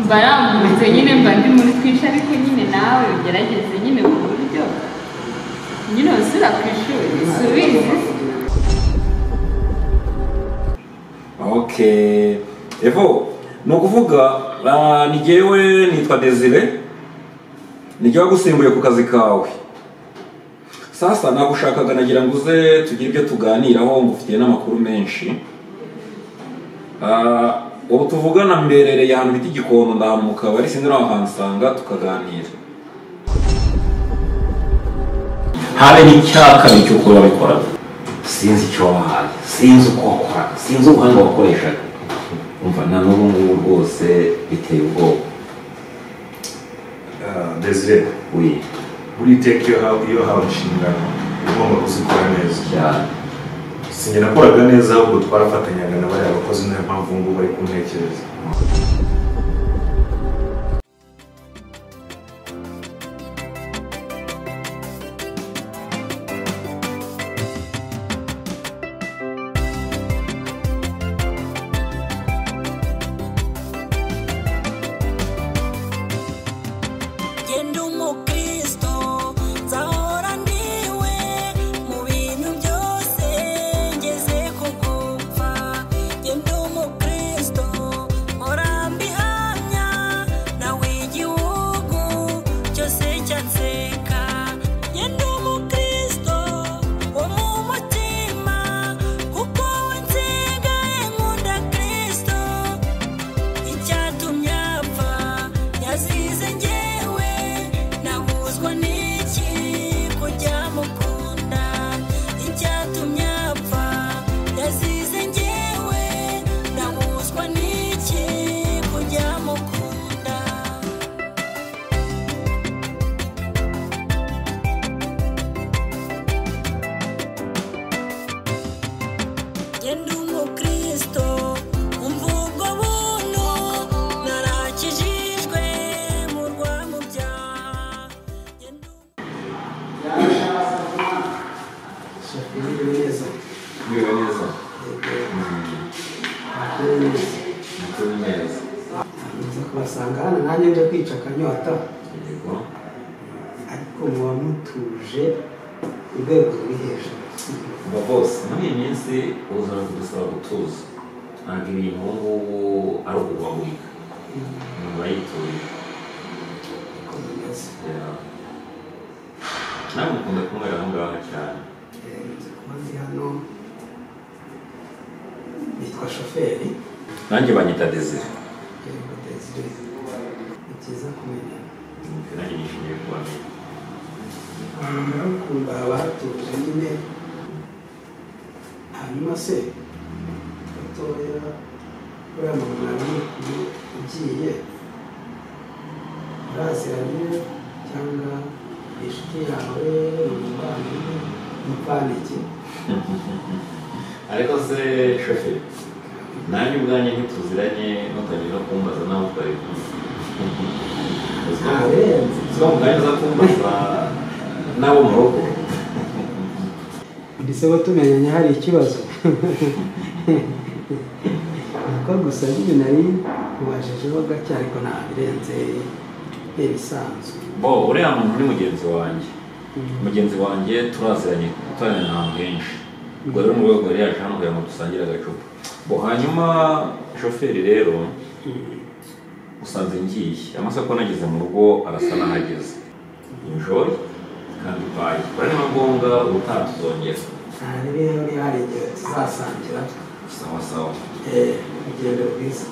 mba yambutse nyine mba ndi muri twisha ariko nyine nawe ugerageze nyine ku buryo nyine usura ku ishuri subize. Okay. Evo, nukuvuga ni jewe nitwa Desire. Nijye wagusimbuye ku kazi kawe. Sasa nagushakaga nagira ngo uze tugire ibyo tuganiraho ngufitiye n'amakuru menshi. Ubu tuvugana mberereye ahantu bita Igikondo ndahantu mu kabari sinzi naho hansanga tukaganira. Habe n'icyaka nicyo ukora bikora. Sinzi icyo wahaye, sinzi uko wakora, sinzi ubuhanga wakoreshaga. Umva na n'ubu ngubu rwose biteye ubwoba. Desire, oui. buri teke iyo hawe inshingano ugomba kuzikora neza cyane. Sinjye nakoraga neza ahubwo twarafatanyaga na bariya bakozi niyo mpamvu ngo bari kuntekereza. Basanga hano nanjye nje kwica akanyota ariko muba mutuje urwego ruri hejuru. Bose muri iyi minsi uzana kudusaba gutuza ntabwo ibintu ngubu ari ukubahurika umuntu bayituye nawe mukunda kunywera aho ngaho cyane. Maze hano nitwa shoferi nanjye banyita Desire. Ni byiza kumenya nanjye nishimiye kubamenya. abantu barakunda abatuje nyine. Hanyuma se gatoya uriya mugabo ugiye uraziranye cyangwa inshuti yawe umuvandimwe ariko se shoferi nanjye ubwanjye ntituziranye ntutangiye no kumbaza nawe twari uziko mu kanya uza kumbaza n'abo mu rugo ndetse bo tumenyanye hari ikibazo nuko gusa nyine nari mubajejeho gake ariko nta birenze ibisanzwe. bo uriya muntu ni mugenzi wanjye turaziranye ahantu henshi ubwo rero mu rwego yari yaje hano kugira ngo dusangire agacupa. bo hanyuma shoferi rero usanze ngiye amasaha ko nageze mu rugo arasa n'ahageze. Enjoy kandi bayi bari ngombwa ubutaha tuzongera. Rero ni hari igihe tuzasangira. Sawa sawa. Urugendo rwiza.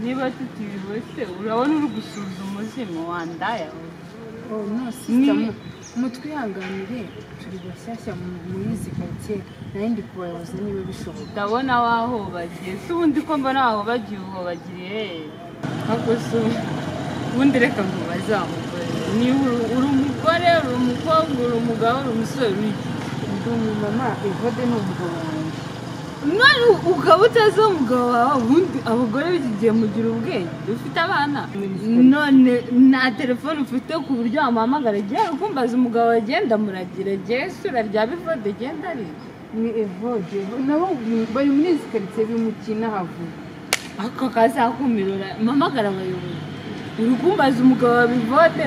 niba tutibose urabona uri gusuza umuzimu wandaya no sister mutwihanganire turi bashyashya muri izi karitsiye nayindi kubayoboza niba bishoboka ndabona waho bagiye se ubundi ko mbona aho bagiye uho bagiriye hakoso ubundi reka ngo bazamugore ni uri umugore uri umukobwa uri umugabo uri umusore uri mama Evode ni umugabo wanjye none ukaba utazi umugabo wawe ubundi abagore b'igihe mugira ubwenge ufite abana none nta telefone ufite ku buryo wamuhamagara agiye kumbaza umugabo agenda muragira gesura rya Evode genda ari ni Evode nabo bari muri izi karitsiye bimukina havuye ako kazakumirura mpamagara abayobozi uri kumbaza umugabo wa Evode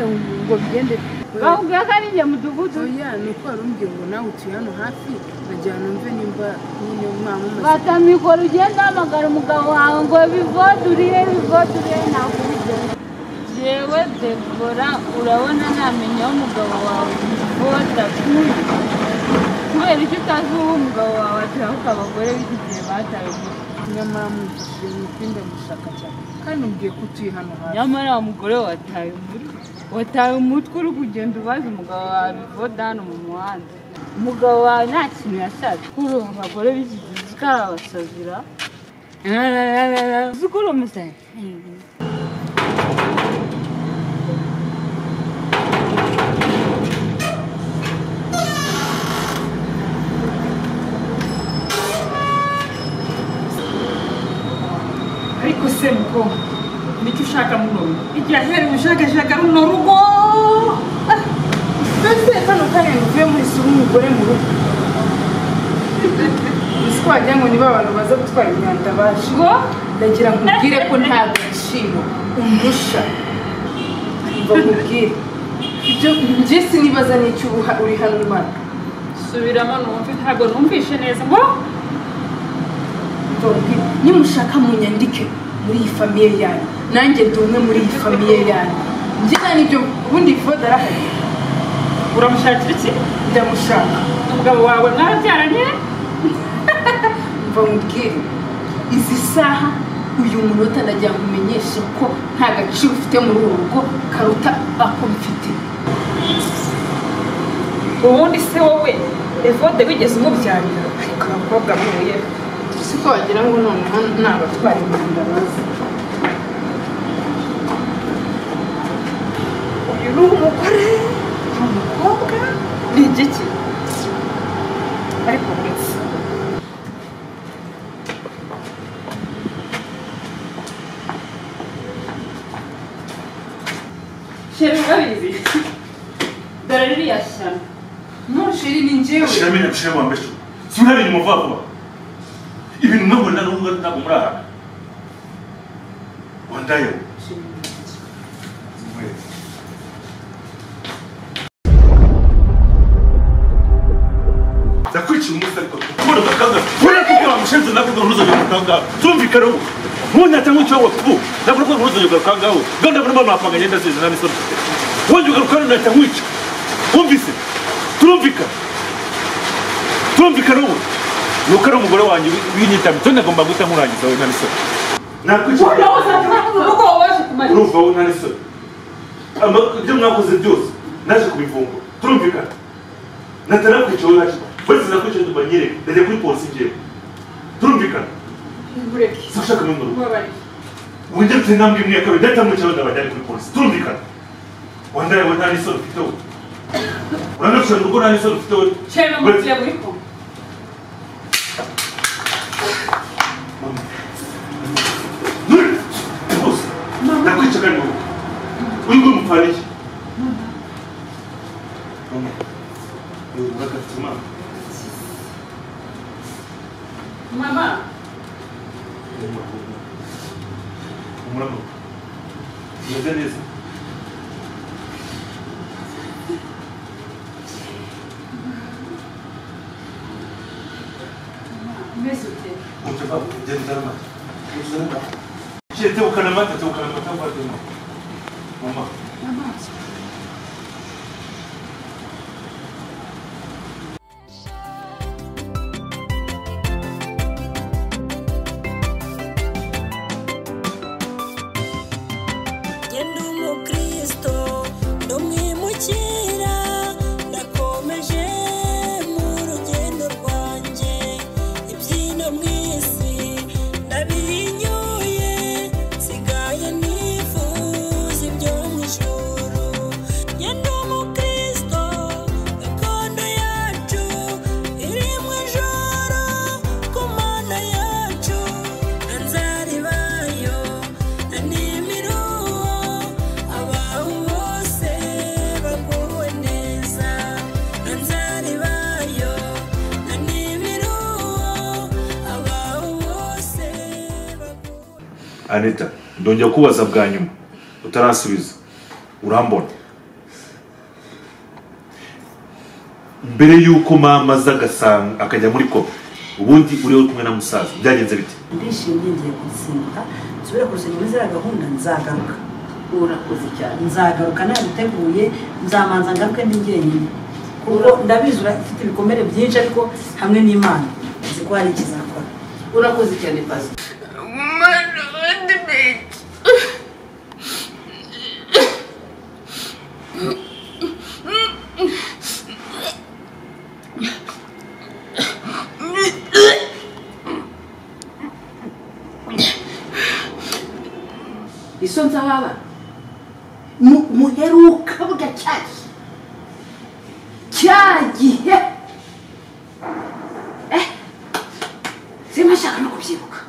ngo bigende bakubwira ko ari njye mudugudu oya ni uko wari umbwiye ngo nawe utuye hano hafi nagira numve nimba nyine mwamamaza batamikora ugenda hamagara umugabo wawe ngo Evode uriye ntabwo ubigenda jewe Debora urabona ntamenya aho umugabo wawe Evode atuye kubera icyo utazi uwo umugabo wawe atuye ahubwo abagore b'iki gihe batawe nyamara mugishije mwipinde mushaka cyane kandi umbwiye ko utuye hano hafi nyamara wa mugore wataye umutwe uri kugenda ubaza umugabo wawe Evode hano mu muhanda umugabo wawe nta kintu yashatse kuri ubu abagore b'iki gihe uzi ko ari abasazira uzi ko uri umusazi ariko se mukobwa nicyo ushaka muno igihe ahera ushakashaka runo rugo mbese kano kanya uvuye muri sura umugore mu rugo uzi ko wagira ngo niba abantu baza gutwara imyanda baje ndagira ngo ubwire ko nta gaciro undusha mva nkubwire ibyo njye sinibaza n'icyo uri hano imana subiramo numve ntabwo numvishe neza ngo nimushaka munyandike muri iyi famiye yanyu nanjye ndi umwe muri iyi famiye yanyu njye nta n'ibyo ubundi Evode arahari uramushakira iki ndamushaka umugabo wawe mwarabyaranye mva nkubwire izi saha uyu munota ndagira ngo umenyeshe ko nta gaciro ufite muri uru rugo karuta ako mfite ubundi se wowe Evode wigeze umubyarira ariko abakobwa mpuye siko wagira ngo noneho ni abatwara imyanda bazi uyu ni umugore umukobwa ni igiki ariko ndetse sheri urabizi dore ririya shyano ntushiri ni njyewe Shiramenye gushira mu mbesho. Sinari inyuma vuba vuba. Ibintu ntabwo ntabwo muri aha. Wandayo. Zakwica umunsi ariko kubona bakanga. Kubona ko bamushenze navuga ntuzongera gukanga. Tumvikana ubu. Mwanya cyangwa icyo wakubu. Navuga ko ntuzongera gukanga ubu. Ganda bari mama apanga ngenda seze nani sono. Wonje ugarukana na cyangwica. Wumvise? Turumvikana ubu nuko ari umugore wanjye w'inyitamo cyo ndagomba guhita nkurangiza we nta n'isoni urumva wowe nta n'isoni ibyo mwakoze byose naje kubivumbura turumvikana natarakwica wowe naje wese nakwica ndumanyire ndajya kuri polisi njyewe turumvikana sinshaka muri rugo wenda mfite intambwe imwe ya kabiri ndahita mwica wenda bajyane kuri polisi turumvikana wandaye we nta n'isoni ufite wowe uranarushana urugo nta n'isoni ufite wowe nakwica kandi wowe uyu nguyu mupfana iki mama uragafite umwana mama umurama umeze neza Tebukana amata mama Anita ndongera kubaza bwa nyuma utarasubiza urambona mbere yuko mama azagasanga akajya muri kopi ubundi uriho kumwe na musaza byagenze bite ndishimye ngiye gusimbuka nsubire kurusenya muri ziriya gahunda nzagaruka urakoze cyane nzagaruka nabiteguye nzamanza ngaruke ndi njyenyine kuko ndabizi urafite ibikomere byinshi ariko hamwe n'Imana nzi ko hari ikizakora urakoze cyane pazi isonza baba muheruka buga cyagihe simashaka no kubyibuka